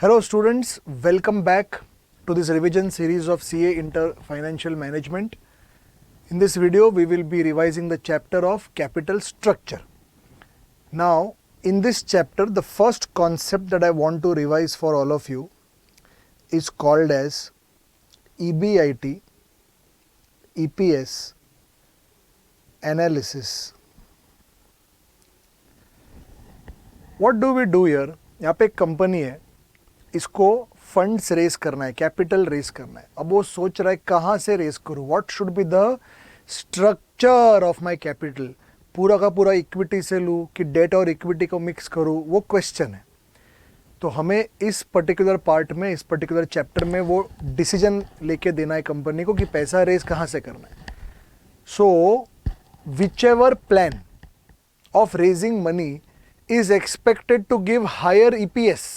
Hello students, welcome back to this revision series of CA Inter Financial Management. In this video, we will be revising the chapter of capital structure. Now, in this chapter, the first concept that I want to revise for all of you is called as EBIT, EPS analysis. What do we do here? यहाँ पे एक company है, इसको funds race करना है, capital race करना है. अब वो सोच रहा है कहाँ से रेस करूँ, what should be the structure of my capital. पूरा का पूरा इक्विटी से लूँ कि डेट और इक्विटी को मिक्स करूँ, वो क्वेश्चन है. तो हमें इस पर्टिकुलर पार्ट में, इस पर्टिकुलर चैप्टर में वो डिसीजन लेके देना है कंपनी को कि पैसा रेस कहाँ से करना है. So whichever plan of raising money is expected to give higher EPS,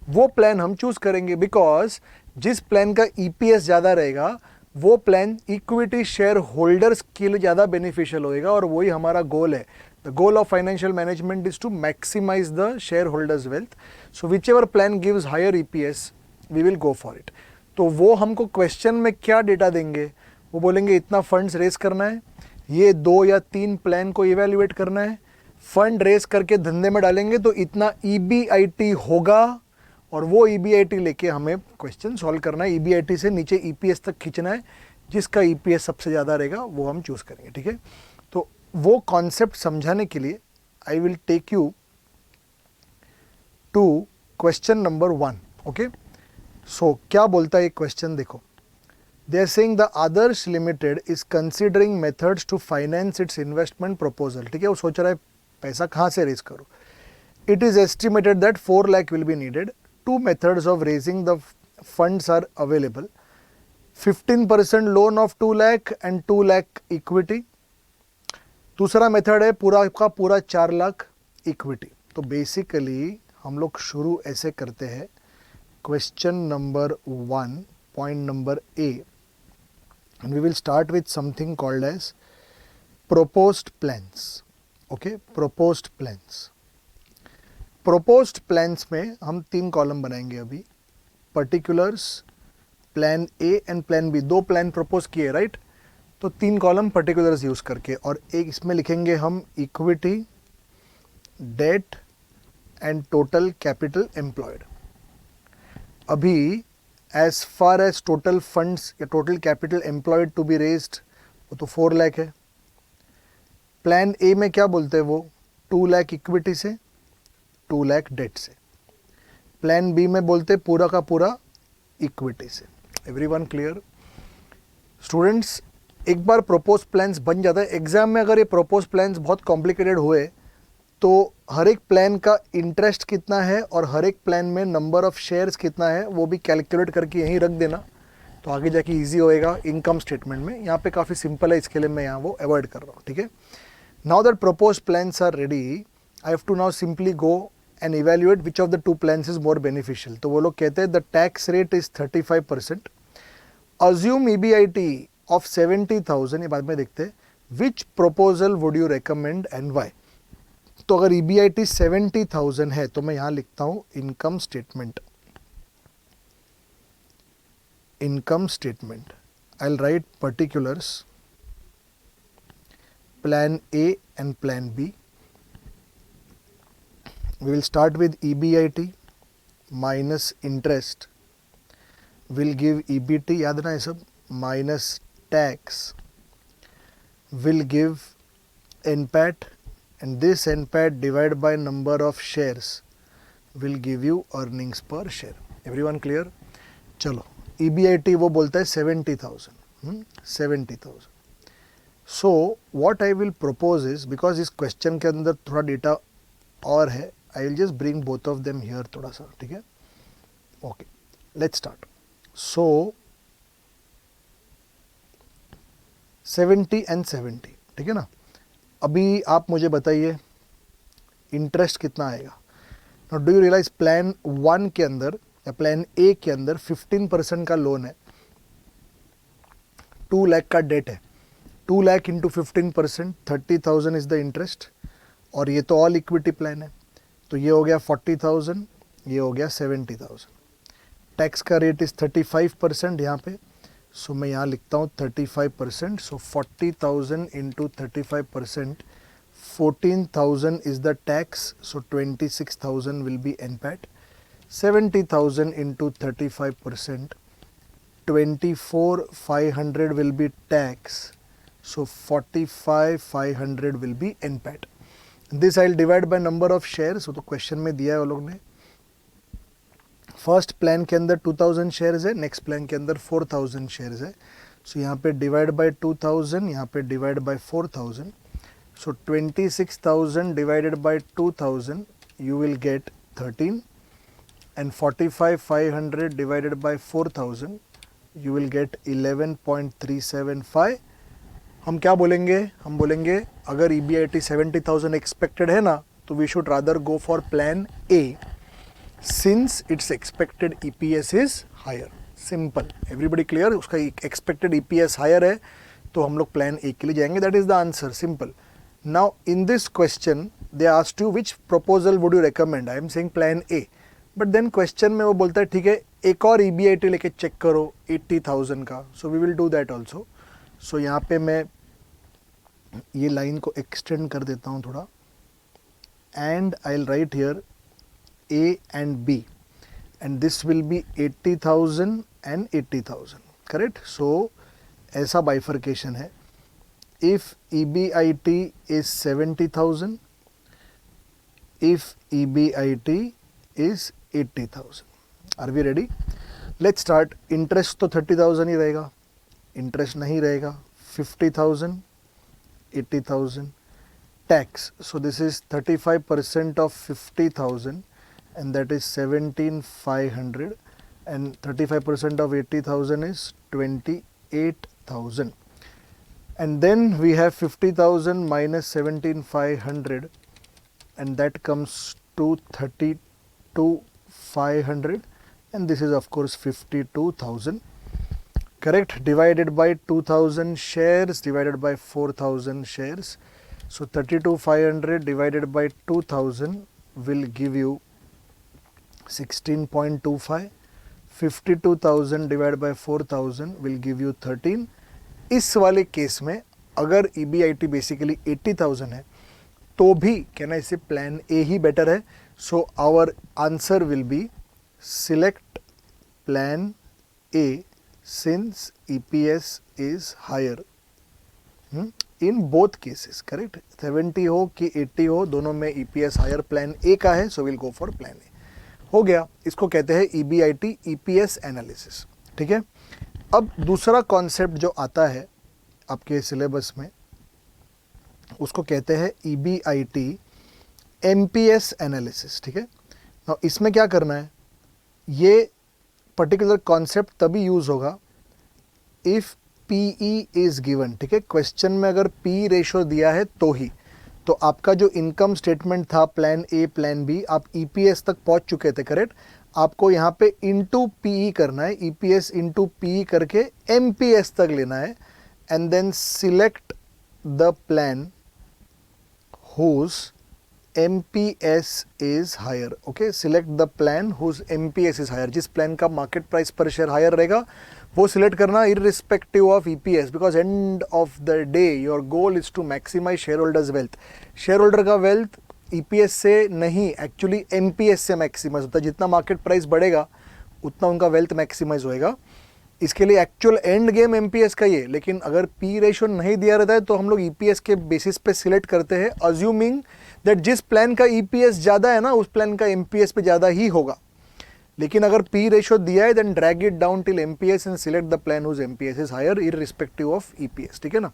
वो प्लान हम चूज करेंगे. बिकॉज जिस प्लान का EPS ज़्यादा रहेगा वो प्लान इक्विटी शेयर होल्डर्स के लिए ज़्यादा बेनिफिशियल होएगा, और वही हमारा गोल है. The goal of financial management is to maximise the shareholders wealth. So whichever plan gives higher EPS we will go for it. तो वो हमको क्वेश्चन में क्या डेटा देंगे, वो बोलेंगे इतना फंड्स रेस करना है, ये 2 या 3 प्लान को इवेल्युएट करना है, फंड रेस करके धंधे में डालेंगे तो इतना EBIT होगा, और वो EBIT लेके हमें क्वेश्चन सॉल्व करना है. EBIT से नीचे EPS तक खींचना है, जिसका EPS सबसे ज़्यादा रहेगा वो हम चूज़ करेंगे. ठीक है, तो वो कॉन्सेप्ट समझाने के लिए I will take you to question number 1. Okay, so क्या बोलता है ये क्वेश्चन, देखो. They are saying the Adarsh limited is considering methods to finance its investment proposal. ठीक है, वो सोच रहा है पैसा कहाँ से रेज करूँ. It is estimated that 4 lakh will be needed. 2 methods of raising the funds are available. 15% loan of 2 lakh and 2 lakh equity. दूसरा मेथड है पूरा का पूरा 4 लाख इक्विटी. तो बेसिकली हम लोग शुरू ऐसे करते हैं. Question number 1, point number A, and we will start with something called as proposed plans. Okay, proposed plans. Proposed plans में हम 3 कॉलम बनाएंगे अभी. Particulars, plan A and plan B, 2 plan propose किए, राइट. तो 3 कॉलम पर्टिकुलर्स यूज करके, और एक इसमें लिखेंगे हम equity, debt and total capital employed. अभी as far as total funds या total capital employed to be raised, वो तो 4 लाख है. प्लान A में क्या बोलते हैं, वो 2 लाख इक्विटी से, 2 लाख डेट से. प्लान B में बोलते पूरा का पूरा इक्विटी से. Everyone clear? स्टूडेंट्स, एक बार प्रोपोज प्लान्स बन जाता है, एग्जाम में अगर ये प्रोपोज प्लान्स बहुत कॉम्प्लिकेटेड हुए तो हर एक प्लान का इंटरेस्ट कितना है और हर एक प्लान में नंबर ऑफ शेयर्स कितना है वो भी कैलकुलेट करके यहीं रख देना, तो आगे जाके ईजी होएगा इनकम स्टेटमेंट में. यहाँ पे काफ़ी सिंपल है, इसके लिए मैं यहाँ वो अवॉइड कर रहा हूँ. ठीक है, now that propose plans are ready, I have to now simply go and evaluate which of the 2 plans is more beneficial. तो वो लोग कहते हैं the tax rate is 35%. Assume EBIT of 70,000, ये बाद में देखते हैं. Which proposal would you recommend and why? तो अगर EBIT 70,000 है तो मैं यहाँ लिखता हूँ income statement. Income statement. I'll write particulars, plan A and plan B. We will start with EBIT minus interest will give EBT, याद ना ये सब, minus tax will give NPAT, and this NPAT divided by number of shares will give you earnings per share. Everyone clear? चलो, EBIT वो बोलता है 70,000. 70,000. So what I will propose is, because इस question के अंदर थोड़ा डेटा और है, I will just bring both of them here थोड़ा सा. ठीक है, okay, let's start. So 70 and 70, ठीक है ना. अभी आप मुझे बताइए इंटरेस्ट कितना आएगा. Now do you realise plan 1 के अंदर या प्लान A के अंदर 15% का लोन है, 2 लाख का डेट है. 2 lakh into 15%, 30,000 is the interest, और ये तो ऑल इक्विटी प्लान है, तो ये हो गया 40,000 ये हो गया 70,000. टैक्स का रेट इज़ 35% यहाँ पे, सो मैं यहाँ लिखता हूँ 35%. सो 40,000 into 35%, 14,000 is the tax, so 26,000 will be NPAT. 70,000 into 35%, 24,500 will be tax, so 45,500 will be NPAT. This I'll divide by number of shares. So तो क्वेश्चन में दिया है वो लोग ने. फर्स्ट प्लान के अंदर 2000 शेयर्स है, नेक्स्ट प्लान के अंदर 4000 शेयर्स है. सो यहाँ पे डिवाइड बाय 2000, यहाँ पे divide by 4000. So 26,000 divided by 2,000, you will get 13, and 45,500 divided by 4,000, you will get 11.375. हम क्या बोलेंगे? हम बोलेंगे अगर EBIT 70,000 expected है ना, तो we should rather go for plan A since its expected EPS is higher. Simple. Everybody clear? उसका expected EPS higher है, तो हम लोग plan A के लिए जाएंगे. That is the answer. Simple. Now in this question they asked you which proposal would you recommend. I am saying plan A, but then question में वो बोलता है ठीक है एक और EBIT लेके चेक करो 80,000 का. So we will do that also. So यहाँ पे मैं ये लाइन को एक्सटेंड कर देता हूँ थोड़ा, and I'll write here A and B, and this will be 80,000 and 80,000. Correct? So ऐसा bifurcation है. If EBIT is 70,000, if EBIT is 80,000. Are we ready? Let's start. Interest तो 30,000 ही रहेगा, interest नहीं रहेगा. 50,000, 80,000. Tax. So this is 35% of 50,000, and that is 17,500, and 35% of 80,000 is 28,000. And then we have 50,000 minus 17,500, and that comes to 32,500, and this is of course 52,000. Correct? Divided by 2,000 shares divided by 4,000 shares. So 32,500 divided by 2,000 will give you 16.25. 52,000 divided by 4,000 will give you 13. इस वाले case में अगर EBIT basically 80,000 है तो भी कहना इसे plan A ही बेटर है. So our answer will be select plan A since EPS is higher in both cases. Correct? 70 हो कि 80 हो, दोनों में EPS हायर प्लान ए का है, so will go for plan A. हो गया. इसको कहते हैं EBIT EPS एनालिसिस. ठीक है. अब दूसरा कॉन्सेप्ट जो आता है आपके सिलेबस में उसको कहते हैं EBIT MPS एनालिसिस. ठीक है. now इसमें क्या करना है, ये पर्टिकुलर कॉन्सेप्ट तभी यूज होगा इफ PE इज गिवन. ठीक है. क्वेश्चन में अगर P रेशो दिया है तो ही. तो आपका जो इनकम स्टेटमेंट था प्लान ए प्लान बी, आप EPS तक पहुंच चुके थे. करेक्ट? आपको यहाँ पे इंटू PE करना है, EPS इंटू PE करके MPS तक लेना है, and then select the plan whose MPS is higher. Okay, select the plan whose MPS is higher. जिस प्लान का मार्केट प्राइस पर शेयर हायर रहेगा वो सिलेक्ट करना irrespective of EPS, because end of the day your goal is to maximise shareholders wealth. Shareholder का wealth EPS से नहीं, actually MPS से मैक्सिमाइज होता है. जितना मार्केट प्राइस बढ़ेगा उतना उनका वेल्थ मैक्सिमाइज होएगा. इसके लिए एक्चुअल एंड गेम MPS का ये. लेकिन अगर P रेशो नहीं दिया रहता है तो हम लोग EPS के बेसिस पे सिलेक्ट करते हैं, अज्यूमिंग दैट जिस प्लान का EPS ज़्यादा है ना उस प्लान का MPS पे ज़्यादा ही होगा. लेकिन अगर P रेशो दिया है then drag it down till MPS and select the plan whose MPS is higher irrespective of EPS. ठीक है ना.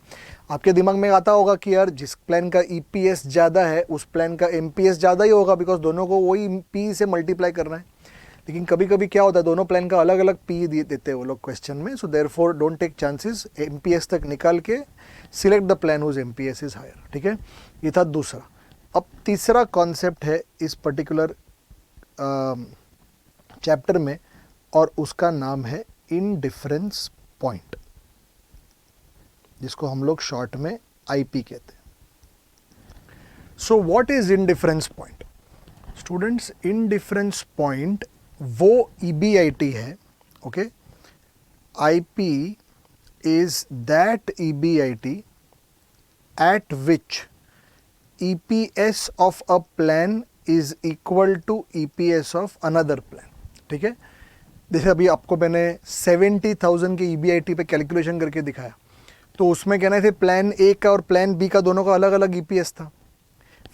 आपके दिमाग में आता होगा कि यार जिस प्लान का EPS ज़्यादा है उस प्लान का MPS ज़्यादा ही होगा, बिकॉज दोनों को वही P से मल्टीप्लाई करना है. लेकिन कभी कभी क्या होता है, दोनों प्लान का अलग अलग P देते हैं वो लोग क्वेश्चन में. So therefore don't take chances, MPS तक निकाल के select the plan whose MPS is higher. ठीक है. ये था दूसरा. अब तीसरा कॉन्सेप्ट है इस पर्टिकुलर चैप्टर में, और उसका नाम है इनडिफरेंस पॉइंट, जिसको हम लोग शॉर्ट में IP कहते हैं. So what is indifference point? Students in difference point वो EBIT है, okay. IP is that EBIT at which EPS of a plan is equal to EPS of another plan. ठीक है. जैसे अभी आपको मैंने 70,000 के EBIT पे कैलकुलेशन करके दिखाया, तो उसमें कहना है प्लान ए का और प्लान बी का दोनों का अलग अलग EPS था.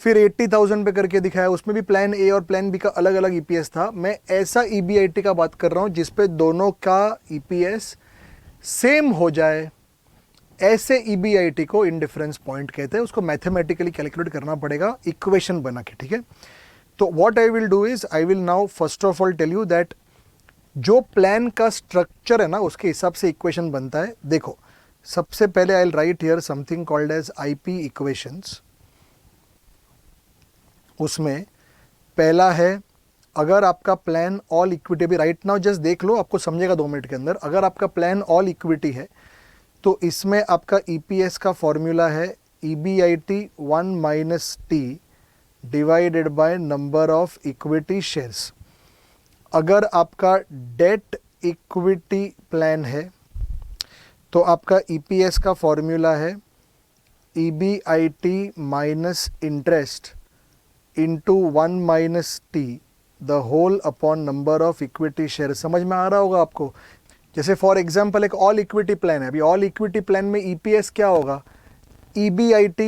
फिर 80,000 पे करके दिखाया, उसमें भी प्लान ए और प्लान बी का अलग अलग EPS था. मैं ऐसा EBIT का बात कर रहा हूँ जिसपे दोनों का EPS सेम हो जाए. ऐसे EBIT को इंडिफरेंस पॉइंट कहते हैं. उसको मैथमेटिकली कैलकुलेट करना पड़ेगा इक्वेशन बना के. ठीक है. तो what I will do is I will now first of all tell you that जो प्लान का स्ट्रक्चर है ना उसके हिसाब से इक्वेशन बनता है. देखो, सबसे पहले I will write here something called as IP equations. उसमें पहला है, अगर आपका प्लान ऑल इक्विटी, अभी राइट नाउ जस्ट देख लो, आपको समझेगा 2 मिनट के अंदर. अगर आपका प्लान ऑल इक्विटी है तो इसमें आपका EPS का फॉर्मूला है EBIT 1 - T divided by number of equity shares. अगर आपका डेट इक्विटी प्लान है तो आपका EPS का फॉर्मूला है EBIT minus interest into 1 - T the whole upon number of equity share. समझ में आ रहा होगा आपको. जैसे फॉर एग्जांपल एक ऑल इक्विटी प्लान है. अभी ऑल इक्विटी प्लान में EPS क्या होगा, EBIT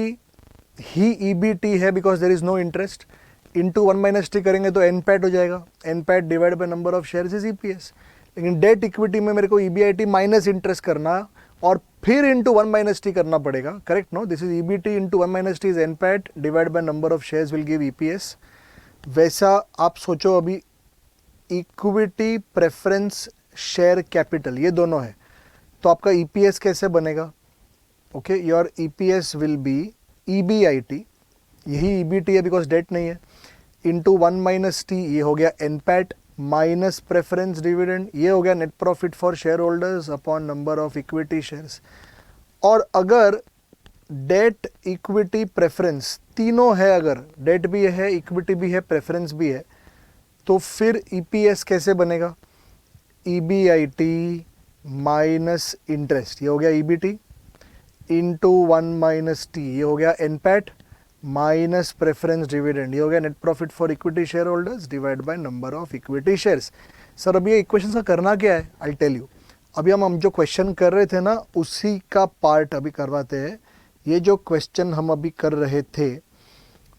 ही EBT है because there is no interest, into 1 - T करेंगे तो NPAT हो जाएगा. NPAT divide by number of shares is EPS. लेकिन डेट इक्विटी में मेरे को EBIT माइनस इंटरेस्ट करना और फिर इंटू 1 - T करना पड़ेगा. Correct no, this is EBT into 1 - T is NPAT divide by number of shares will give EPS. वैसा आप सोचो, अभी इक्विटी प्रेफरेंस शेयर कैपिटल ये दोनों है, तो आपका EPS कैसे बनेगा. Okay, your EPS will be EBIT, यही EBT है बिकॉज डेट नहीं है, इंटू 1 - T ये हो गया NPAT माइनस प्रेफरेंस डिविडेंड, ये हो गया net profit for share holders upon number of equity shares. और अगर डेट इक्विटी प्रेफरेंस तीनों है, अगर डेट भी है इक्विटी भी है प्रेफरेंस भी है, तो फिर EPS कैसे बनेगा, EBIT माइनस इंटरेस्ट ये हो गया EBT इंटू 1 - T ये हो गया NPAT माइनस प्रेफरेंस डिविडेंड ये हो गया net profit for equity share holders divide by number of equity shares. Sir अभी ये इक्वेशन का करना क्या है, आई टेल यू. अभी हम जो क्वेश्चन कर रहे थे ना उसी का पार्ट अभी करवाते हैं. ये जो क्वेश्चन हम अभी कर रहे थे,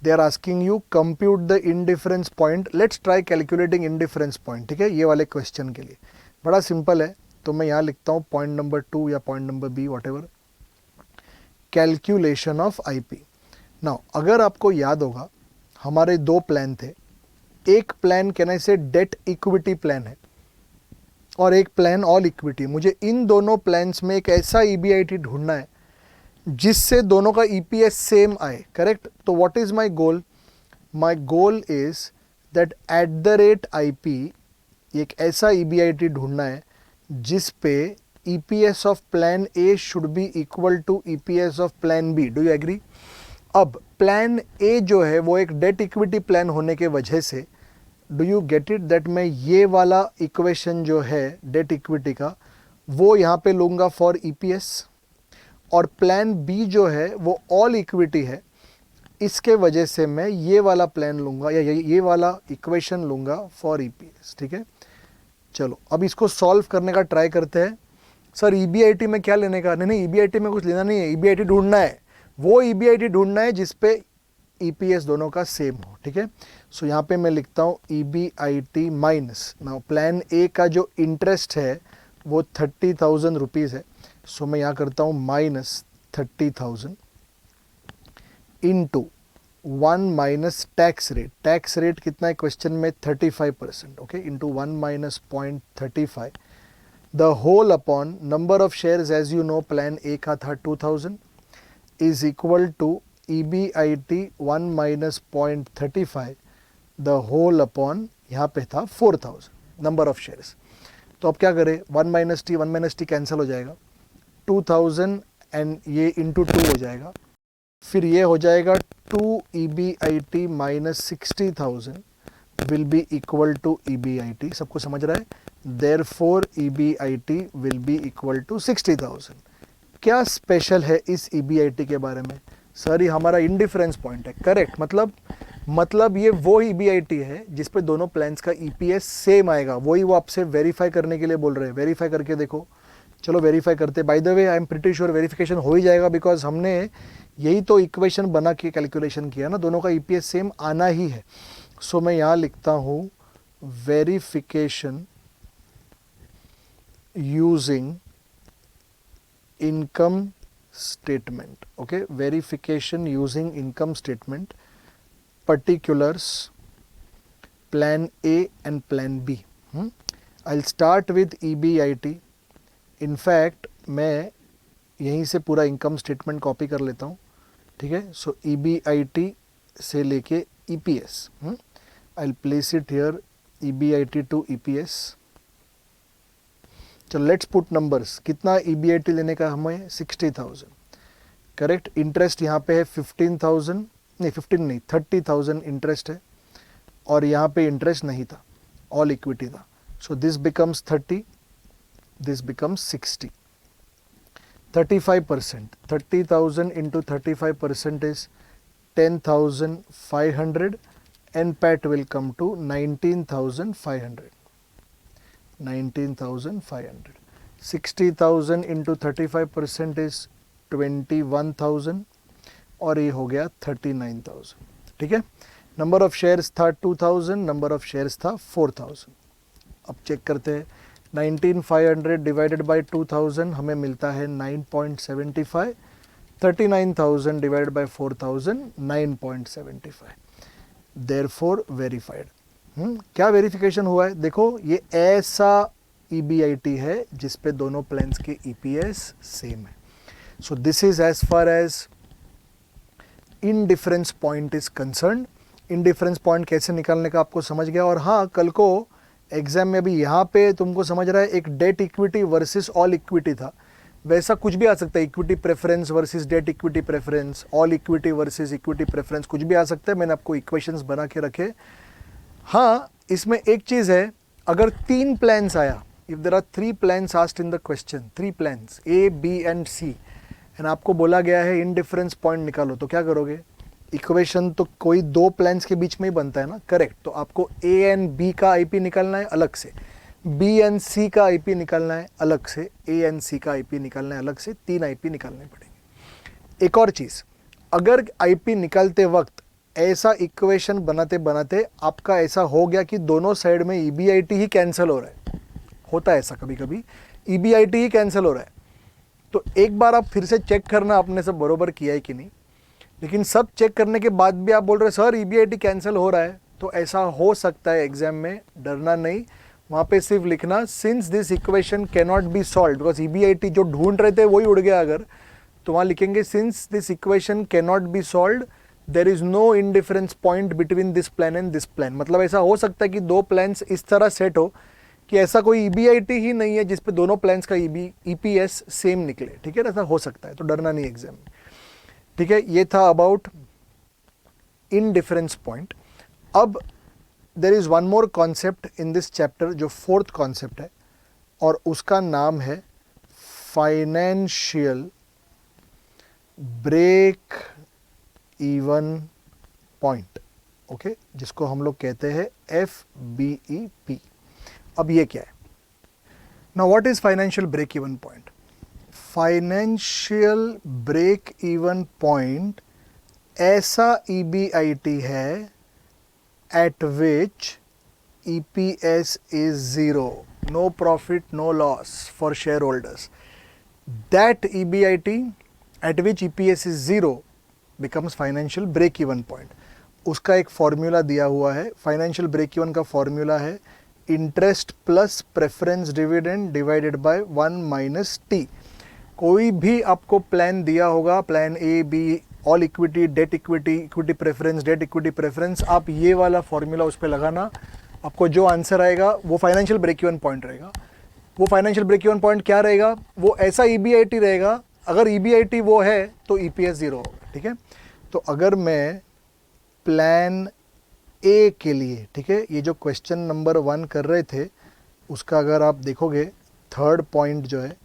they are asking you compute the indifference point. Let's try calculating indifference point. ठीक है, ये वाले क्वेश्चन के लिए बड़ा सिंपल है. तो मैं यहाँ लिखता हूँ पॉइंट नंबर 2 या point number B what ever, calculation of IP. Now अगर आपको याद होगा हमारे 2 प्लान थे. एक प्लान कहने से डेट इक्विटी प्लान है और एक प्लान ऑल इक्विटी. मुझे इन दोनों प्लान्स में एक ऐसा EBIT ढूंढना है जिससे दोनों का EPS सेम आए. करेक्ट. तो what is my goal, my goal is that at the rate IP एक ऐसा EBIT ढूंढना है जिस पे EPS of plan A should be equal to EPS of plan B. Do you agree. अब plan A जो है वो एक डेट इक्विटी प्लान होने के वजह से, do you get it, that मैं ये वाला इक्वेशन जो है डेट इक्विटी का वो यहाँ पे लूँगा फॉर EPS, और प्लान B जो है वो ऑल इक्विटी है, इसके वजह से मैं ये वाला प्लान लूँगा या ये वाला इक्वेशन लूँगा फॉर EPS. ठीक है, चलो अब इसको सॉल्व करने का ट्राई करते हैं. सर EBIT में क्या लेने का, नहीं EBIT में कुछ लेना नहीं है, EBIT ढूंढना है, वो EBIT ढूंढना है जिसपे EPS दोनों का सेम हो. ठीक है, सो यहाँ पे मैं लिखता हूँ EBIT minus, now plan A का जो इंटरेस्ट है वो 30,000 रुपीज़ है, सो मैं यहाँ करता हूँ minus 30,000 into 1 - tax rate. Tax rate कितना है क्वेश्चन में, 35%. Okay, into 1 - 0.35 the whole upon number of shares. As you know plan A का था 2000 is equal to EBIT 1 - 0.35 the whole upon यहाँ पे था 4000 नंबर ऑफ शेयर्स. तो अब क्या करें, 1 - T कैंसिल हो जाएगा, 2000 एंड ये इंटू 2 हो जाएगा, फिर ये हो जाएगा 2 EBIT minus 60,000 will be equal to EBIT. सबको समझ रहा है? Therefore EBIT will be equal to 60,000. क्या स्पेशल है इस EBIT के बारे में? सर ये हमारा इंडिफरेंस पॉइंट है. करेक्ट. मतलब ये वो EBIT है जिस पे दोनों प्लान्स का EPS सेम आएगा. वही वो आपसे वेरीफाई करने के लिए बोल रहे हैं. वेरीफाई करके देखो. चलो वेरीफाई करते. By the way I am pretty sure verification हो ही जाएगा, बिकॉज हमने यही तो इक्वेशन बना के कैलकुलेशन किया ना. दोनों का EPS सेम आना ही है. सो मैं यहाँ लिखता हूँ verification using income statement. Okay, verification using income statement, particulars, plan A and plan B. I'll start with EBIT. In fact मैं यहीं से पूरा income statement कॉपी कर लेता हूँ. ठीक है. So EBIT से लेके EPS. I'll place it here, EBIT to EPS. चलो लेट्स पुट नंबर्स. कितना EBIT लेने का हमें? 60,000. करेक्ट. इंटरेस्ट यहाँ पे है 15,000, नहीं 15 नहीं 30,000 इंटरेस्ट है, और यहाँ पे इंटरेस्ट नहीं था, ऑल इक्विटी था. सो this becomes 30, this becomes 60. 35%. 30,000 into 35% is 10,500 and PAT will come to 19,500. 19,500. 60,000 into 35% is 21,000 और ये हो गया 39,000. ठीक है. नंबर ऑफ शेयर्स था 2,000, नंबर ऑफ शेयर्स था 4,000. अब चेक करते हैं. 19,500 डिवाइडेड बाय 2,000 हमें मिलता है 9.75. 39,000 डिवाइडेड बाय 4,000 9.75. Therefore verified. क्या वेरिफिकेशन हुआ है? देखो ये ऐसा EBIT है जिस पे दोनों प्लान्स के EPS सेम है. So this is as far as indifference point is concern. Indifference point कैसे निकालने का आपको समझ गया. और हाँ, कल को एग्जाम में भी यहाँ पे तुमको समझ रहा है एक debt equity versus all equity था, वैसा कुछ भी आ सकता है. Equity preference versus debt equity preference, all equity versus equity preference, कुछ भी आ सकता है. मैंने आपको इक्वेशंस बना के रखे. हाँ, इसमें एक चीज़ है, अगर 3 प्लान्स आया, if there are 3 plans asked in the question, 3 plans A, B and C, and आपको बोला गया है इनडिफरेंस पॉइंट निकालो, तो क्या करोगे? इक्वेशन तो कोई 2 प्लान्स के बीच में ही बनता है ना. करेक्ट. तो आपको A एंड B का IP निकालना है अलग से, B एंड C का IP निकालना है अलग से, A एंड C का IP निकालना है अलग से. 3 IP निकालने पड़ेंगे. एक और चीज़, अगर IP निकालते वक्त ऐसा इक्वेशन बनाते बनाते आपका ऐसा हो गया कि दोनों साइड में EBIT ही कैंसिल हो रहा है, होता है ऐसा कभी कभी, EBIT ही कैंसिल हो रहा है, तो एक बार आप फिर से चेक करना आपने सब बरोबर किया है कि नहीं. लेकिन सब चेक करने के बाद भी आप बोल रहे सर EBIT कैंसिल हो रहा है, तो ऐसा हो सकता है एग्जाम में. डरना नहीं. वहाँ पे सिर्फ लिखना since this equation can not be solve, because EBIT जो ढूंढ रहे थे वही उड़ गया. अगर तो वहाँ लिखेंगे since this equation can not be solve there is no indifference point between this plan and this plan. मतलब ऐसा हो सकता है कि 2 प्लान्स इस तरह सेट हो कि ऐसा कोई EBIT ही नहीं है जिस पे दोनों प्लान्स का EPS सेम निकले. ठीक है, ऐसा हो सकता है, तो डरना नहीं एग्जाम में. ठीक है, ये था अबाउट इनडिफरेंस पॉइंट. अब there is one more concept in this chapter जो 4th कॉन्सेप्ट है, और उसका नाम है financial break even point. Okay, जिसको हम लोग कहते हैं FBEP. अब ये क्या है? Now what is financial break even point? Financial break even point ऐसा EBIT है at which EPS is 0, no profit, no loss for shareholders. That EBIT at which EPS is 0 becomes financial break even point. उसका एक formula दिया हुआ है. Financial break even का formula है interest plus preference dividend divided by 1 minus T. कोई भी आपको प्लान दिया होगा, plan A, B, all equity, debt equity, equity preference, debt equity preference, आप ये वाला फॉर्मूला उस पर लगाना. आपको जो आंसर आएगा वो फाइनेंशियल ब्रेक इवन पॉइंट रहेगा. वो फाइनेंशियल ब्रेक इवन पॉइंट क्या रहेगा? वो ऐसा EBIT रहेगा, अगर EBIT वो है तो EPS 0 होगा. ठीक है, तो अगर मैं प्लान ए के लिए, ठीक है, ये जो क्वेश्चन नंबर 1 कर रहे थे उसका अगर आप देखोगे थर्ड पॉइंट जो है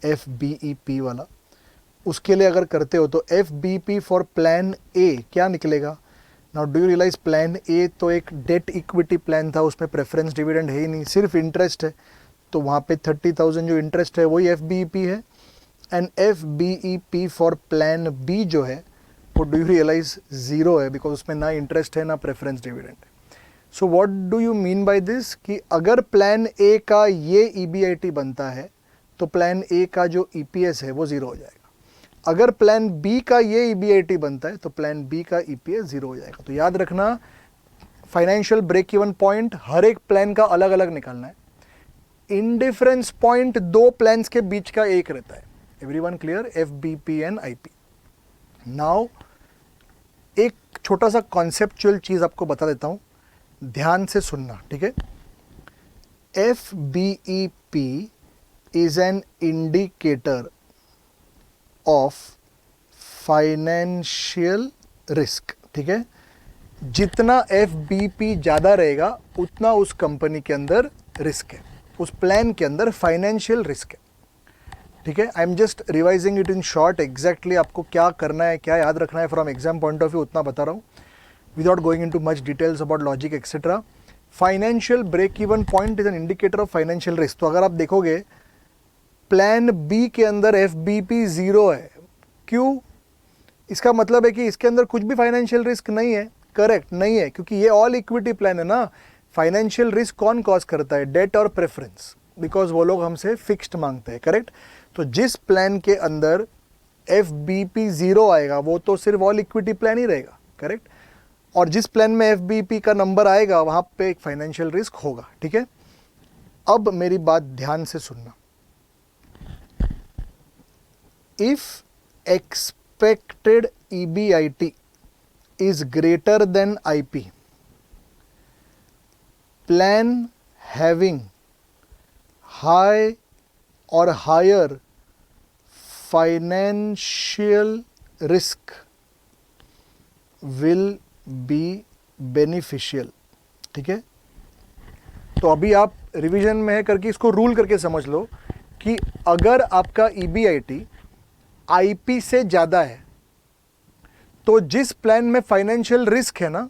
FBEP वाला, उसके लिए अगर करते हो तो FBP फॉर प्लान ए क्या निकलेगा? Now do you realise plan A तो एक डेट इक्विटी प्लान था, उसमें प्रेफरेंस डिविडेंड है ही नहीं, सिर्फ इंटरेस्ट है, तो वहाँ पे 30,000 जो इंटरेस्ट है वही FBEP है। And FBEP for plan B जो है वो डू यू रियलाइज ज़ीरो है, बिकॉज उसमें ना इंटरेस्ट है ना प्रेफरेंस डिविडेंड है। So what do you mean by this कि अगर प्लान ए का ये EBIT बनता है तो प्लान ए का जो EPS है वो ज़ीरो हो जाएगा, अगर प्लान बी का ये EBIT बनता है तो प्लान बी का EPS ज़ीरो हो जाएगा। तो याद रखना फाइनेंशियल ब्रेक इवन पॉइंट हर एक प्लान का अलग अलग निकालना है, इंडिफरेंस पॉइंट दो प्लान्स के बीच का एक रहता है। Everyone clear? FBP and IP। Now एक छोटा सा कॉन्सेप्चुअल चीज आपको बता देता हूं, ध्यान से सुनना, ठीक है? FBEP is an indicator of financial risk, ठीक है? जितना FBP ज़्यादा रहेगा उतना उस कंपनी के अंदर रिस्क है, उस प्लान के अंदर फाइनेंशियल रिस्क है, ठीक है? I am just revising it in short, exactly आपको क्या करना है, क्या याद रखना है from exam point of view उतना बता रहा हूँ, without going into much details about logic etcetera. Financial break even point is an indicator of financial risk. तो अगर आप देखोगे प्लान बी के अंदर FBP ज़ीरो है, क्यों? इसका मतलब है कि इसके अंदर कुछ भी फाइनेंशियल रिस्क नहीं है। करेक्ट, नहीं है, क्योंकि ये ऑल इक्विटी प्लान है ना। फाइनेंशियल रिस्क कौन कॉज करता है? डेट और प्रेफरेंस, बिकॉज वो लोग हमसे फिक्स्ड मांगते हैं, करेक्ट? तो जिस प्लान के अंदर FBP ज़ीरो आएगा वो तो सिर्फ ऑल इक्विटी प्लान ही रहेगा, करेक्ट? और जिस प्लान में FBP का नंबर आएगा वहाँ पे एक फाइनेंशियल रिस्क होगा, ठीक है? अब मेरी बात ध्यान से सुनना। If expected EBIT is greater than IP, plan having high or higher financial risk will be beneficial, ठीक है? तो अभी आप रिवीजन में है करके इसको रूल करके समझ लो कि अगर आपका EBIT IP से ज़्यादा है तो जिस प्लान में फाइनेंशियल रिस्क है ना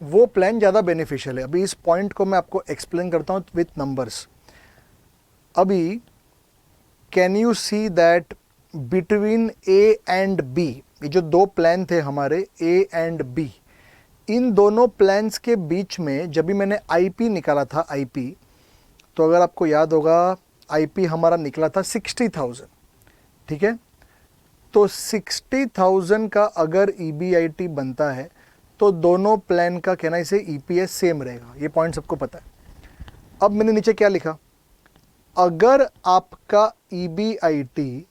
वो प्लान ज़्यादा बेनिफिशियल है। अभी इस पॉइंट को मैं आपको एक्सप्लेन करता हूँ विथ नंबर्स। अभी can you see that between A and B, ये जो दो प्लान थे हमारे A एंड B, इन दोनों प्लान्स के बीच में जब भी मैंने IP निकाला था IP, तो अगर आपको याद होगा IP हमारा निकला था 60,000, ठीक है? तो 60,000 का अगर EBIT बनता है तो दोनों प्लान का कहना इसे EPS सेम रहेगा। ये पॉइंट सबको पता है। अब मैंने नीचे क्या लिखा? अगर आपका EBIT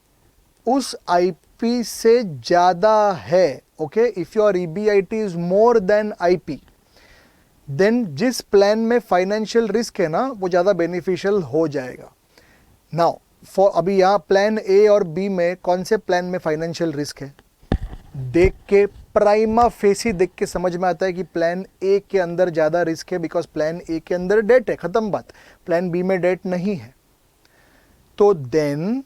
उस IP से ज़्यादा है, okay, if your EBIT is more than IP, then जिस प्लान में फाइनेंशियल रिस्क है ना वो ज़्यादा बेनिफिशियल हो जाएगा। नाउ फॉर अभी यहाँ प्लान A और B में कौन से प्लान में फाइनेंशियल रिस्क है? देख के प्राइमा फेसी देख के समझ में आता है कि प्लान A के अंदर ज़्यादा रिस्क है, बिकॉज प्लान A के अंदर डेट है, ख़त्म बात। प्लान B में डेट नहीं है। तो देन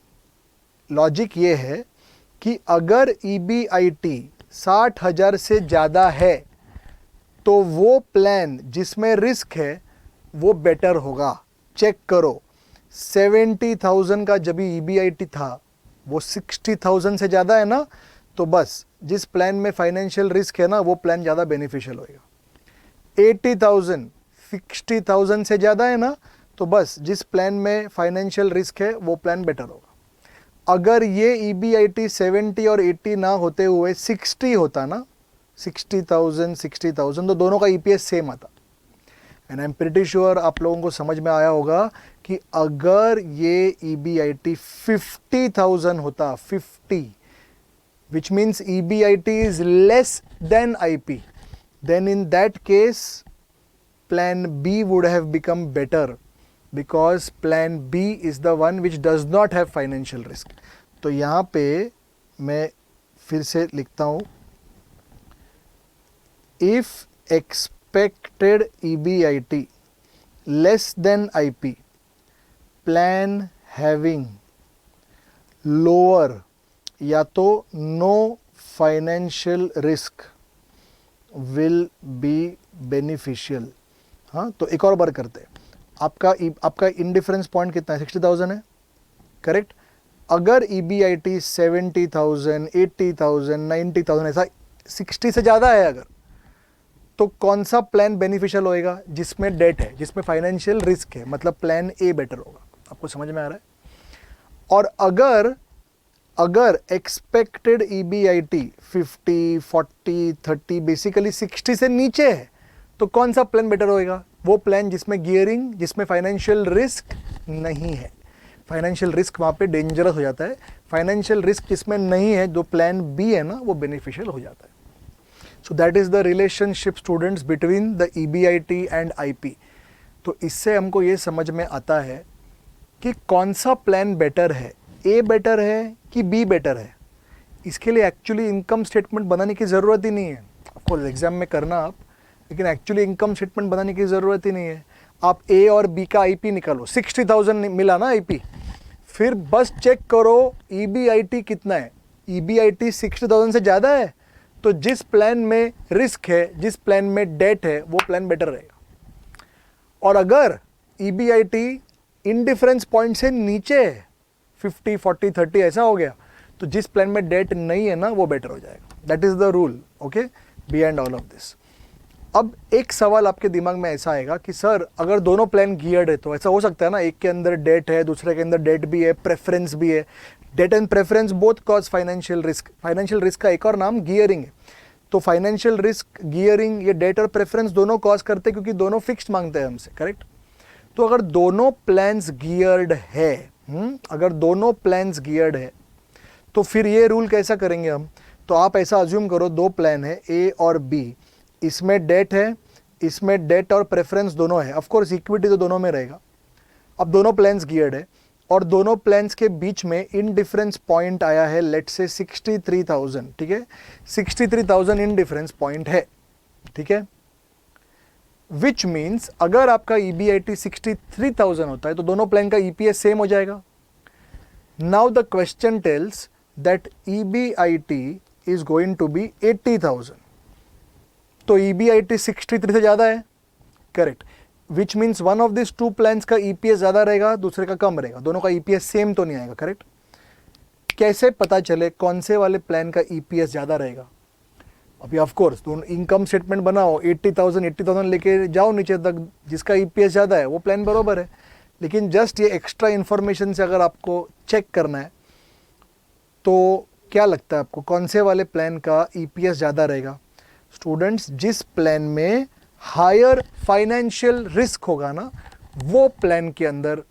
लॉजिक ये है कि अगर EBIT 60,000 से ज़्यादा है तो वो प्लान जिसमें रिस्क है वो बेटर होगा। चेक करो, 70,000 का जब EBIT था वो 60,000 से ज़्यादा है ना, तो बस जिस प्लान में फाइनेंशियल रिस्क है ना वो प्लान ज़्यादा बेनिफिशियल होएगा। 80,000 60,000 से ज़्यादा है ना, तो बस जिस प्लान में फाइनेंशियल रिस्क है वो प्लान बेटर होगा। अगर ये EBIT 70 और 80 ना होते हुए 60 होता ना, 60,000 तो दोनों का EPS सेम आता। And I am pretty sure आप लोगों को समझ में आया होगा कि अगर ये EBIT 50,000 होता, 50, which means EBIT is less than IP, then in that case plan B would have become better, because plan B is the one which does not have financial risk. तो यहाँ पे मैं फिर से लिखता हूँ, if expected EBIT less than IP, plan having lower या तो no financial risk will be beneficial. हाँ, तो एक और बार करते हैं। आपका इंडिफरेंस पॉइंट कितना है? 60,000 है, करेक्ट। अगर EBIT 70,000, 80,000, 90,000 ऐसा 60 से ज़्यादा है अगर, तो कौन सा प्लान बेनिफिशियल होएगा? जिसमें डेट है, जिसमें फाइनेंशियल रिस्क है, मतलब प्लान ए बेटर होगा। आपको समझ में आ रहा है? और अगर एक्सपेक्टेड EBIT 50, 40, 30 बेसिकली 60 से नीचे है, तो कौन सा प्लान बेटर होएगा? वो प्लान जिसमें गियरिंग, जिसमें फाइनेंशियल रिस्क नहीं है। फाइनेंशियल रिस्क वहाँ पे डेंजरस हो जाता है। फाइनेंशियल रिस्क जिसमें नहीं है, जो प्लान बी है ना, वो बेनिफिशियल हो जाता है। So that is the relationship students between the EBIT and IP। तो इससे हमको ये समझ में आता है कि कौन सा प्लान बेटर है, ए बेटर है कि बी बेटर है। इसके लिए एक्चुअली इनकम स्टेटमेंट बनाने की ज़रूरत ही नहीं है। ऑफकोर्स एग्जाम में करना आप, लेकिन एक्चुअली इनकम स्टेटमेंट बनाने की ज़रूरत ही नहीं है। आप ए और बी का IP निकालो, 60,000 मिला ना IP, फिर बस चेक करो EBIT कितना है। EBIT 60,000 से ज़्यादा है, तो जिस प्लान में रिस्क है, जिस प्लान में डेट है, वो प्लान बेटर रहेगा। और अगर EBIT इंडिफरेंस पॉइंट से नीचे है, 50, 40, 30 ऐसा हो गया, तो जिस प्लान में डेट नहीं है ना, वो बेटर हो जाएगा। That is the rule, okay, behind all of this. अब एक सवाल आपके दिमाग में ऐसा आएगा कि सर अगर दोनों प्लान गियर्ड है, तो ऐसा हो सकता है ना, एक के अंदर डेट है, दूसरे के अंदर डेट भी है, प्रेफरेंस भी है। Debt and preference both cause financial risk. Financial risk का एक और नाम गियरिंग है। तो फाइनेंशियल रिस्क, गियरिंग, ये डेट और प्रेफरेंस दोनों कॉज करते हैं, क्योंकि दोनों फिक्स्ड मांगते हैं हमसे, करेक्ट। तो अगर दोनों प्लान्स गियर्ड है, अगर दोनों प्लान्स गियर्ड है, तो फिर ये रूल कैसा करेंगे हम? तो आप ऐसा अज्यूम करो, दो प्लान है A और B, इसमें डेट है, इसमें डेट और प्रेफरेंस दोनों है। ऑफ कोर्स इक्विटी तो दोनों में रहेगा। अब दोनों प्लान्स गियर्ड है और दोनों प्लान्स के बीच में इनडिफरेंस पॉइंट आया है, लेट्स से 63,000, ठीक है। 63,000 इनडिफरेंस पॉइंट है, ठीक है। विच मीन्स अगर आपका EBIT 63,000 होता है, तो दोनों प्लान का EPS सेम हो जाएगा। Now the question tells that EBIT is going to be 80,000, तो EBIT 63 से ज़्यादा है, correct. Which means one of this two plans का EPS ज़्यादा रहेगा, दूसरे का कम रहेगा, दोनों का EPS सेम तो नहीं आएगा, करेक्ट। कैसे पता चले कौन से वाले प्लान का EPS ज़्यादा रहेगा? अभी ऑफ कोर्स दोनों इनकम स्टेटमेंट बनाओ, 80,000 लेके जाओ नीचे तक, जिसका EPS ज़्यादा है वो प्लान बरोबर है। लेकिन जस्ट ये एक्स्ट्रा इन्फॉर्मेशन से अगर आपको चेक करना है, तो क्या लगता है आपको कौन से वाले प्लान का EPS ज़्यादा रहेगा? स्टूडेंट्स, जिस प्लान में हायर फाइनेंशियल रिस्क होगा ना, वो प्लान के अंदर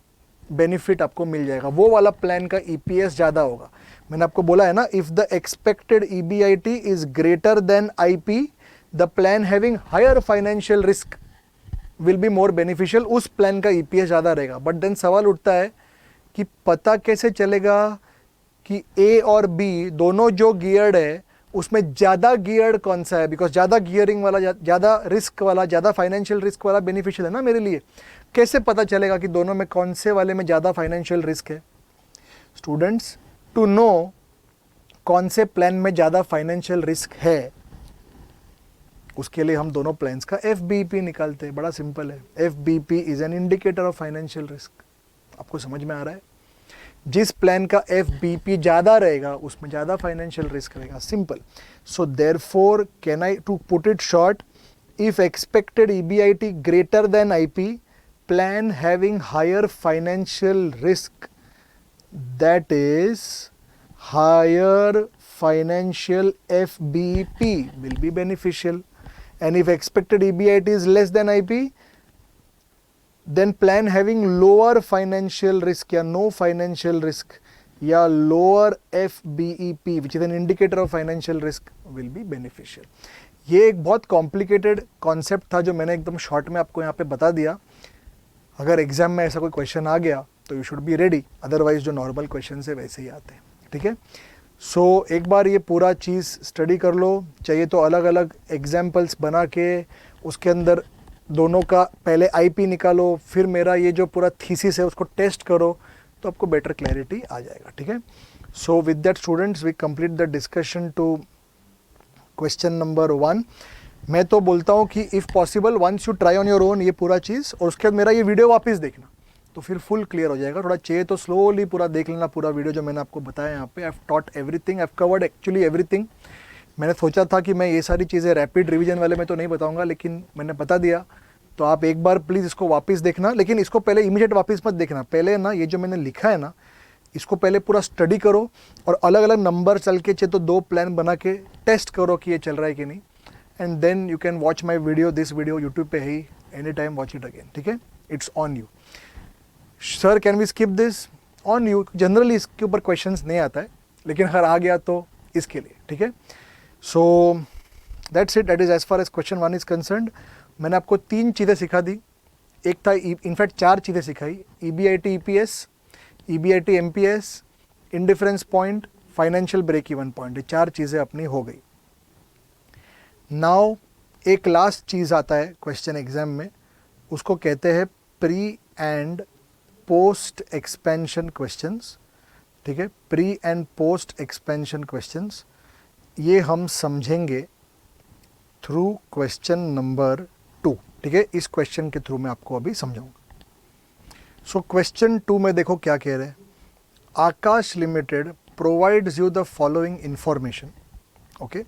बेनिफिट आपको मिल जाएगा, वो वाला प्लान का EPS ज़्यादा होगा। मैंने आपको बोला है ना, if the expected EBIT is greater than IP, the plan having higher financial risk will be more beneficial, उस प्लान का EPS ज़्यादा रहेगा। बट देन सवाल उठता है कि पता कैसे चलेगा कि A और B दोनों जो गियर्ड है, उसमें ज़्यादा गियर्ड कौन सा है? बिकॉज ज़्यादा गियरिंग वाला, ज़्यादा रिस्क वाला, ज़्यादा फाइनेंशियल रिस्क वाला बेनिफिशियल है ना मेरे लिए। कैसे पता चलेगा कि दोनों में कौन से वाले में ज़्यादा फाइनेंशियल रिस्क है? स्टूडेंट्स, टू नो कौन से प्लान में ज़्यादा फाइनेंशियल रिस्क है, उसके लिए हम दोनों प्लान्स का FBP निकालते हैं। बड़ा सिंपल है। FBP is an indicator of financial risk. आपको समझ में आ रहा है? जिस प्लान का FBP ज़्यादा रहेगा, उसमें ज़्यादा फाइनेंशियल रिस्क रहेगा। Simple. So therefore can I to put it short, if expected EBIT greater than IP, plan having higher financial risk, that is higher financial FBP will be beneficial. And if expected EBIT is less than IP, then plan having lower financial risk या no financial risk या lower FBEP which is an indicator of financial risk will be beneficial. ये एक बहुत complicated concept था जो मैंने एकदम short में आपको यहाँ पे बता दिया। अगर एग्जाम में ऐसा कोई क्वेश्चन आ गया तो you should be ready, otherwise जो नॉर्मल क्वेश्चन है वैसे ही आते हैं, ठीक है। सो एक बार ये पूरा चीज़ स्टडी कर लो, चाहिए तो अलग अलग एग्जाम्पल्स बना के उसके अंदर दोनों का पहले आईपी निकालो, फिर मेरा ये जो पूरा थीसिस है उसको टेस्ट करो, तो आपको बेटर क्लैरिटी आ जाएगा, ठीक है। So with that students we complete the discussion to question number 1। मैं तो बोलता हूँ कि if possible once you try on your own ये पूरा चीज़, और उसके बाद मेरा ये वीडियो वापस देखना, तो फिर फुल क्लियर हो जाएगा। थोड़ा चाहिए तो स्लोली पूरा देख लेना पूरा वीडियो जो मैंने आपको बताया यहाँ पे। I have taught everything, I have covered actually everything. मैंने सोचा था कि मैं ये सारी चीज़ें रैपिड रिवीजन वाले में तो नहीं बताऊँगा, लेकिन मैंने बता दिया। तो आप एक बार प्लीज़ इसको वापस देखना, लेकिन इसको पहले इमीडिएट वापस मत देखना। पहले ना ये जो मैंने लिखा है ना, इसको पहले पूरा स्टडी करो, और अलग अलग नंबर चल के चाहिए तो 2 प्लान बना के टेस्ट करो कि ये चल रहा है कि नहीं। And then you can watch my video, this video YouTube पे ही, any time watch it again, ठीक है। It's on you. Sir can we skip this? On you. Generally इसके ऊपर क्वेश्चंस नहीं आता है, लेकिन अगर आ गया तो इसके लिए, ठीक है। So that's it, that is as far as question 1 is concerned. मैंने आपको 3 चीज़ें सिखा दी। एक था, इनफैक्ट 4 चीज़ें सिखाई, EBIT EPS, EBIT MPS, indifference point, financial break even point. ये 4 चीज़ें अपनी हो गई। नाउ एक लास्ट चीज़ आता है क्वेश्चन एग्जाम में, उसको कहते हैं pre and post expansion questions, ठीक है। Pre and post expansion questions ये हम समझेंगे थ्रू क्वेश्चन नंबर 2, ठीक है। इस क्वेश्चन के थ्रू मैं आपको अभी समझाऊंगा। सो क्वेश्चन 2 में देखो क्या कह रहे हैं। Aakash limited provides you the following information, okay.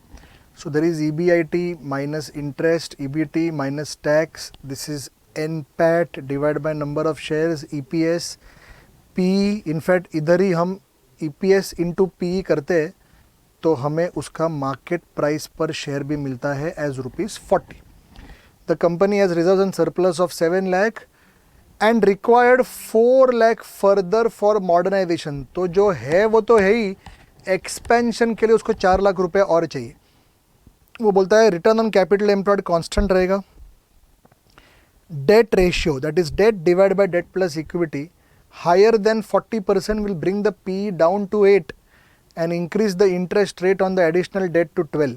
So there is EBIT minus interest, EBT minus tax. This is NPAT divided by number of shares, EPS, P. In fact इधर ही हम EPS into P करते हैं तो हमें उसका market price पर share भी मिलता है as ₹40। The company has reserves and surplus of 7 lakh and required 4 lakh further for modernization। तो जो है वो तो है ही, एक्सपेंशन के लिए उसको 4 लाख रुपए और चाहिए। वो बोलता है return on capital employed constant रहेगा, debt ratio that is debt divide by debt plus equity higher than 40% will bring the P down to 8 and increase the interest rate on the additional debt to 12।